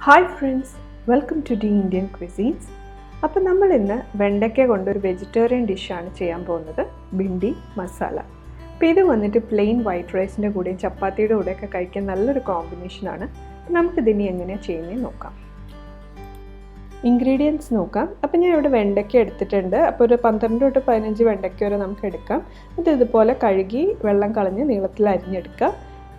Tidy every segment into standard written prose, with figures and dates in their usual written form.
Hi friends, welcome to the Indian Cuisines. അപ്പോൾ നമ്മൾ ഇന്ന് വെണ്ടയ്ക്ക കൊണ്ടൊരു വെജിറ്റേറിയൻ ഡിഷാണ് ചെയ്യാൻ പോകുന്നത്, ഭിണ്ടി മസാല. അപ്പോൾ ഇത് വന്നിട്ട് പ്ലെയിൻ വൈറ്റ് റൈസിൻ്റെ കൂടെയും ചപ്പാത്തിയുടെ കൂടെയൊക്കെ കഴിക്കാൻ നല്ലൊരു കോമ്പിനേഷനാണ്. അപ്പോൾ നമുക്കിതിനി എങ്ങനെയാണ് ചെയ്യുന്നത് നോക്കാം. ഇൻഗ്രീഡിയൻസ് നോക്കാം. അപ്പോൾ ഞാൻ ഇവിടെ വെണ്ടയ്ക്ക എടുത്തിട്ടുണ്ട്. അപ്പോൾ ഒരു 12 തൊട്ട് 15 വെണ്ടയ്ക്ക വരെ നമുക്ക് എടുക്കാം. ഇത് ഇതുപോലെ കഴുകി വെള്ളം കളഞ്ഞ് നീളത്തിൽ അരിഞ്ഞെടുക്കുക.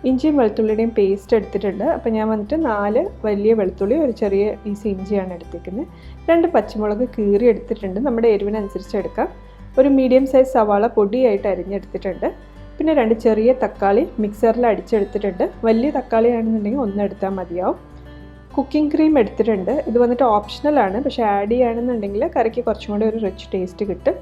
ഇഞ്ചിയും വെളുത്തുള്ളിയുടെയും പേസ്റ്റ് എടുത്തിട്ടുണ്ട്. അപ്പോൾ ഞാൻ വന്നിട്ട് 4 വലിയ വെളുത്തുള്ളി, ഒരു ചെറിയ പീസ് ഇഞ്ചിയാണ് എടുത്തിരിക്കുന്നത്. 2 പച്ചമുളക് കീറി എടുത്തിട്ടുണ്ട്, നമ്മുടെ എരിവിനനുസരിച്ച് എടുക്കാം. ഒരു മീഡിയം സൈസ് സവാള പൊടിയായിട്ട് അരിഞ്ഞെടുത്തിട്ടുണ്ട്. പിന്നെ 2 ചെറിയ തക്കാളി മിക്സറിൽ അടിച്ചെടുത്തിട്ടുണ്ട്. വലിയ തക്കാളി ആണെന്നുണ്ടെങ്കിൽ 1 എടുത്താൽ മതിയാവും. കുക്കിംഗ് ക്രീം എടുത്തിട്ടുണ്ട്. ഇത് വന്നിട്ട് ഓപ്ഷണലാണ്, പക്ഷേ ആഡ് ചെയ്യുകയാണെന്നുണ്ടെങ്കിൽ കറിക്ക് കുറച്ചും കൂടി ഒരു റിച്ച് ടേസ്റ്റ് കിട്ടും.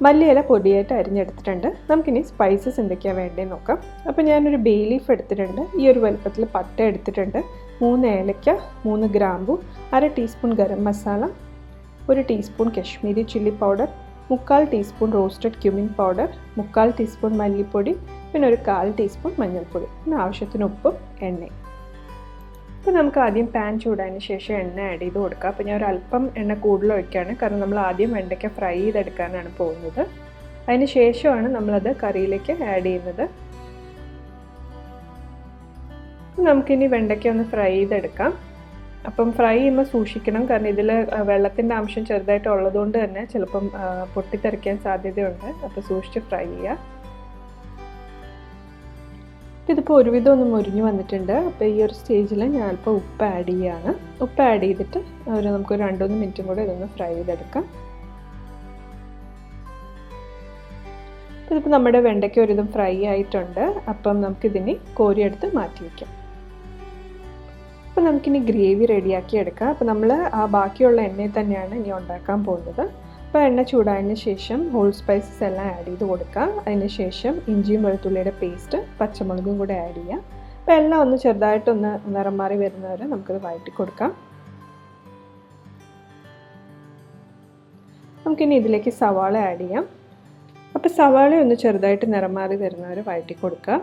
മല്ലിയില പൊടിയായിട്ട് അരിഞ്ഞെടുത്തിട്ടുണ്ട്. നമുക്കിനി സ്പൈസസ് എന്തൊക്കെയാണ് വേണ്ടതെന്ന് നോക്കാം. അപ്പോൾ ഞാനൊരു ബേ ലീഫ് എടുത്തിട്ടുണ്ട്. ഈ ഒരു വലുപ്പത്തിൽ പട്ട എടുത്തിട്ടുണ്ട്. 3 ഏലക്ക, 3 ഗ്രാമ്പു, 1/2 teaspoon garam masala, 1 teaspoon Kashmiri chilli powder, 3/4 teaspoon roasted cumin powder, 3/4 teaspoon മല്ലിപ്പൊടി, പിന്നെ ഒരു 1/4 ടീസ്പൂൺ മഞ്ഞൾപ്പൊടി, പിന്നെ ആവശ്യത്തിന് ഉപ്പും എണ്ണയും. അപ്പോൾ നമുക്ക് ആദ്യം പാൻ ചൂടായതിന് ശേഷം എണ്ണ ആഡ് ചെയ്ത് കൊടുക്കാം. അപ്പോൾ ഞാൻ ഒരു അല്പം എണ്ണ കൂടുതൽ ഒഴിക്കുകയാണ്, കാരണം നമ്മൾ ആദ്യം വെണ്ടയ്ക്ക ഫ്രൈ ചെയ്തെടുക്കാനാണ് പോകുന്നത്. അതിന് ശേഷമാണ് നമ്മളത് കറിയിലേക്ക് ആഡ് ചെയ്യുന്നത്. നമുക്കിനി വെണ്ടയ്ക്ക ഒന്ന് ഫ്രൈ ചെയ്തെടുക്കാം. അപ്പം ഫ്രൈ ചെയ്യുമ്പോൾ സൂക്ഷിക്കണം, കാരണം ഇതിൽ വെള്ളത്തിൻ്റെ അംശം ചെറുതായിട്ട് ഉള്ളതുകൊണ്ട് തന്നെ ചിലപ്പം പൊട്ടിത്തെറിക്കാൻ സാധ്യതയുണ്ട്. അപ്പോൾ സൂക്ഷിച്ച് ഫ്രൈ ചെയ്യുക. ഇതിപ്പോൾ ഒരുവിധം ഒന്ന് മുരിഞ്ഞ് വന്നിട്ടുണ്ട്. അപ്പോൾ ഈ ഒരു സ്റ്റേജിൽ ഞാൻ അല്പം ഉപ്പ് ആഡ് ചെയ്യുകയാണ്. ഉപ്പ് ആഡ് ചെയ്തിട്ട് നമുക്ക് 2-3 മിനിറ്റും കൂടെ ഇതൊന്ന് ഫ്രൈ ചെയ്തെടുക്കാം. ഇതിപ്പോൾ നമ്മുടെ വെണ്ടയ്ക്ക ഒരുവിധം ഫ്രൈ ആയിട്ടുണ്ട്. അപ്പം നമുക്കിതിനെ കോരിയെടുത്ത് മാറ്റി വയ്ക്കാം. അപ്പോൾ നമുക്കിനി ഗ്രേവി റെഡിയാക്കി എടുക്കാം. അപ്പോൾ നമ്മൾ ആ ബാക്കിയുള്ള എണ്ണയിൽ തന്നെയാണ് ഇനി ഉണ്ടാക്കാൻ പോകുന്നത്. അപ്പോൾ എണ്ണ ചൂടായതിന് ശേഷം ഹോൾ സ്പൈസസ് എല്ലാം ആഡ് ചെയ്ത് കൊടുക്കുക. അതിന് ശേഷം ഇഞ്ചിയും വെളുത്തുള്ളിയുടെ പേസ്റ്റ്, പച്ചമുളകും കൂടെ ആഡ് ചെയ്യുക. അപ്പോൾ എല്ലാം ഒന്ന് ചെറുതായിട്ടൊന്ന് നിറം മാറി വരുന്നവരെ നമുക്കത് വഴറ്റി കൊടുക്കാം. നമുക്കിനി ഇതിലേക്ക് സവാള ആഡ് ചെയ്യാം. അപ്പോൾ സവാള ഒന്ന് ചെറുതായിട്ട് നിറം മാറി വരുന്നവരെ വഴറ്റി കൊടുക്കുക.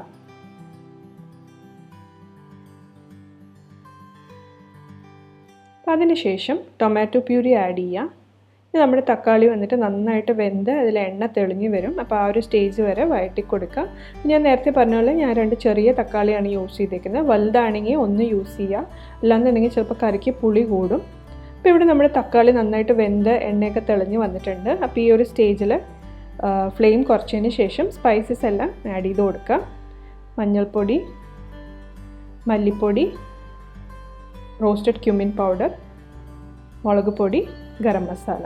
അപ്പോൾ അതിന് ശേഷം ടൊമാറ്റോ പ്യൂരി ആഡ് ചെയ്യുക. ഇത് നമ്മുടെ തക്കാളി വന്നിട്ട് നന്നായിട്ട് വെന്ത് അതിൽ എണ്ണ തെളിഞ്ഞ് വരും. അപ്പോൾ ആ ഒരു സ്റ്റേജ് വരെ വഴറ്റി കൊടുക്കുക. ഞാൻ നേരത്തെ പറഞ്ഞ പോലെ ഞാൻ 2 ചെറിയ തക്കാളിയാണ് യൂസ് ചെയ്തേക്കുന്നത്. വലുതാണെങ്കിൽ 1 യൂസ് ചെയ്യുക, അല്ലാന്നുണ്ടെങ്കിൽ ചിലപ്പോൾ കറിക്ക് പുളി കൂടും. അപ്പോൾ ഇവിടെ നമ്മുടെ തക്കാളി നന്നായിട്ട് വെന്ത് എണ്ണയൊക്കെ തെളിഞ്ഞ് വന്നിട്ടുണ്ട്. അപ്പോൾ ഈ ഒരു സ്റ്റേജിൽ ഫ്ലെയിം കുറച്ചതിന് ശേഷം സ്പൈസസ് എല്ലാം ആഡ് ചെയ്ത് കൊടുക്കുക. മഞ്ഞൾപ്പൊടി, മല്ലിപ്പൊടി, റോസ്റ്റഡ് ക്യുമിൻ പൗഡർ, മുളക് പൊടി, ഗരം മസാല,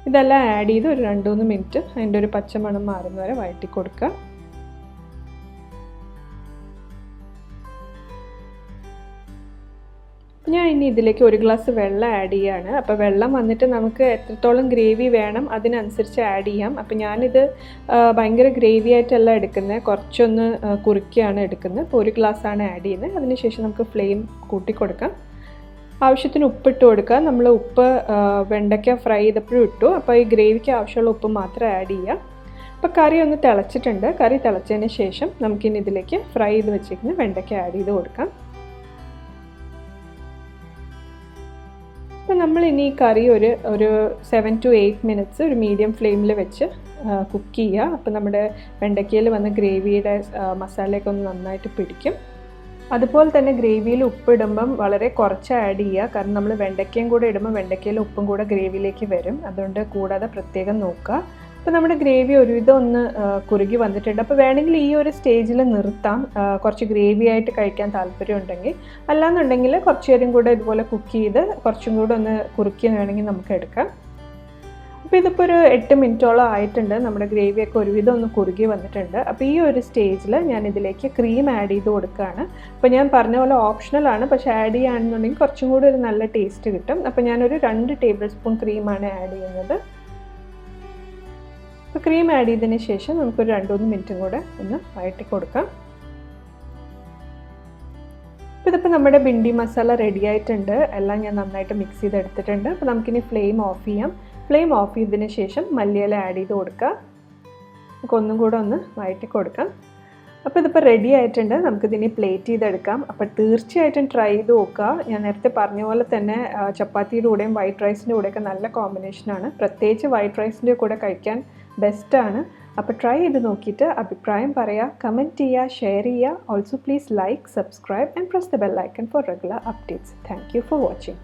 ഇതെല്ലാം ആഡ് ചെയ്ത് ഒരു 2-3 മിനിറ്റ് അതിൻ്റെ ഒരു പച്ചമണം മാറുന്ന വരെ വഴറ്റി കൊടുക്കുക. ഞാൻ ഇനി ഇതിലേക്ക് 1 ഗ്ലാസ് വെള്ളം ആഡ് ചെയ്യുകയാണ്. അപ്പോൾ വെള്ളം വന്നിട്ട് നമുക്ക് എത്രത്തോളം ഗ്രേവി വേണം അതിനനുസരിച്ച് ആഡ് ചെയ്യാം. അപ്പോൾ ഞാനിത് ഭയങ്കര ഗ്രേവി ആയിട്ടല്ല എടുക്കുന്നത്, കുറച്ചൊന്ന് കുറുക്കിയാണ് എടുക്കുന്നത്. അപ്പോൾ 1 ഗ്ലാസ്സാണ് ആഡ് ചെയ്യുന്നത്. അതിനുശേഷം നമുക്ക് ഫ്ലെയിം കൂട്ടി കൊടുക്കാം. ആവശ്യത്തിന് ഉപ്പിട്ട് കൊടുക്കുക. നമ്മൾ ഉപ്പ് വെണ്ടയ്ക്ക ഫ്രൈ ചെയ്തപ്പോഴും ഇട്ടു. അപ്പോൾ ഈ ഗ്രേവിക്ക് ആവശ്യമുള്ള ഉപ്പ് മാത്രം ആഡ് ചെയ്യുക. അപ്പോൾ കറി ഒന്ന് തിളച്ചിട്ടുണ്ട്. കറി തിളച്ചതിന് ശേഷം നമുക്കിനി ഇതിലേക്ക് ഫ്രൈ ചെയ്ത് വെച്ചിരിക്കുന്ന വെണ്ടയ്ക്ക ആഡ് ചെയ്ത് കൊടുക്കാം. അപ്പോൾ നമ്മളിനി ഈ കറി ഒരു 7 to 8 മിനിറ്റ്സ് ഒരു മീഡിയം ഫ്ലെയിമിൽ വെച്ച് കുക്ക് ചെയ്യുക. അപ്പോൾ നമ്മുടെ വെണ്ടയ്ക്കയിൽ വന്ന ഗ്രേവിയുടെ മസാലയൊക്കെ ഒന്ന് നന്നായിട്ട് പിടിക്കും. അതുപോലെ തന്നെ ഗ്രേവിയിൽ ഉപ്പിടുമ്പം വളരെ കുറച്ച് ആഡ് ചെയ്യുക, കാരണം നമ്മൾ വെണ്ടയ്ക്കയും കൂടെ ഇടുമ്പോൾ വെണ്ടയ്ക്കയിൽ ഉപ്പും കൂടെ ഗ്രേവിയിലേക്ക് വരും. അതുകൊണ്ട് കൂടാതെ പ്രത്യേകം നോക്കുക. അപ്പോൾ നമ്മുടെ ഗ്രേവി ഒരുവിധം ഒന്ന് കുറുകി വന്നിട്ടുണ്ട്. അപ്പോൾ വേണമെങ്കിൽ ഈ ഒരു സ്റ്റേജിൽ നിർത്താം, കുറച്ച് ഗ്രേവി ആയിട്ട് കഴിക്കാൻ താല്പര്യമുണ്ടെങ്കിൽ. അല്ലാന്നുണ്ടെങ്കിൽ കുറച്ച് നേരം കൂടെ ഇതുപോലെ കുക്ക് ചെയ്ത് കുറച്ചും കൂടെ ഒന്ന് കുറുക്കി വേണമെങ്കിൽ നമുക്ക് എടുക്കാം. അപ്പോൾ ഇതിപ്പോൾ ഒരു 8 മിനിറ്റോളം ആയിട്ടുണ്ട്. നമ്മുടെ ഗ്രേവിയൊക്കെ ഒരുവിധം ഒന്ന് കുറുകി വന്നിട്ടുണ്ട്. അപ്പോൾ ഈ ഒരു സ്റ്റേജിൽ ഞാൻ ഇതിലേക്ക് ക്രീം ആഡ് ചെയ്ത് കൊടുക്കുകയാണ്. അപ്പോൾ ഞാൻ പറഞ്ഞ പോലെ ഓപ്ഷണലാണ്, പക്ഷേ ആഡ് ചെയ്യുകയാണെന്നുണ്ടെങ്കിൽ കുറച്ചും കൂടി ഒരു നല്ല ടേസ്റ്റ് കിട്ടും. അപ്പോൾ ഞാനൊരു 2 ടേബിൾ സ്പൂൺ ക്രീമാണ് ആഡ് ചെയ്യുന്നത്. അപ്പോൾ ക്രീം ആഡ് ചെയ്തതിന് ശേഷം നമുക്കൊരു 2-3 മിനിറ്റും കൂടെ ഒന്ന് വഴറ്റി കൊടുക്കാം. അപ്പോൾ ഇതിപ്പോൾ നമ്മുടെ ഭിണ്ടി മസാല റെഡി ആയിട്ടുണ്ട്. എല്ലാം ഞാൻ നന്നായിട്ട് മിക്സ് ചെയ്തെടുത്തിട്ടുണ്ട്. അപ്പോൾ നമുക്കിനി ഫ്ലെയിം ഓഫ് ചെയ്യാം. ഫ്ലെയിം ഓഫ് ചെയ്തതിന് ശേഷം മല്ലിയില ആഡ് ചെയ്ത് കൊടുക്കുക. നമുക്ക് ഒന്നും കൂടെ ഒന്ന് വഴറ്റി കൊടുക്കാം. അപ്പോൾ ഇതിപ്പോൾ റെഡി ആയിട്ടുണ്ട്. നമുക്കിതിനെ പ്ലേറ്റ് ചെയ്തെടുക്കാം. അപ്പോൾ തീർച്ചയായിട്ടും ട്രൈ ചെയ്ത് നോക്കുക. ഞാൻ നേരത്തെ പറഞ്ഞ പോലെ തന്നെ ചപ്പാത്തിയുടെ കൂടെയും വൈറ്റ് റൈസിൻ്റെ കൂടെയൊക്കെ നല്ല കോമ്പിനേഷനാണ്. പ്രത്യേകിച്ച് വൈറ്റ് റൈസിൻ്റെ കൂടെ കഴിക്കാൻ ബെസ്റ്റാണ്. അപ്പോൾ ട്രൈ ചെയ്ത് നോക്കിയിട്ട് അഭിപ്രായം പറയുക, കമൻറ്റ് ചെയ്യുക, ഷെയർ ചെയ്യുക. Also please like, subscribe and press the bell icon four regular updates. Thank you for watching.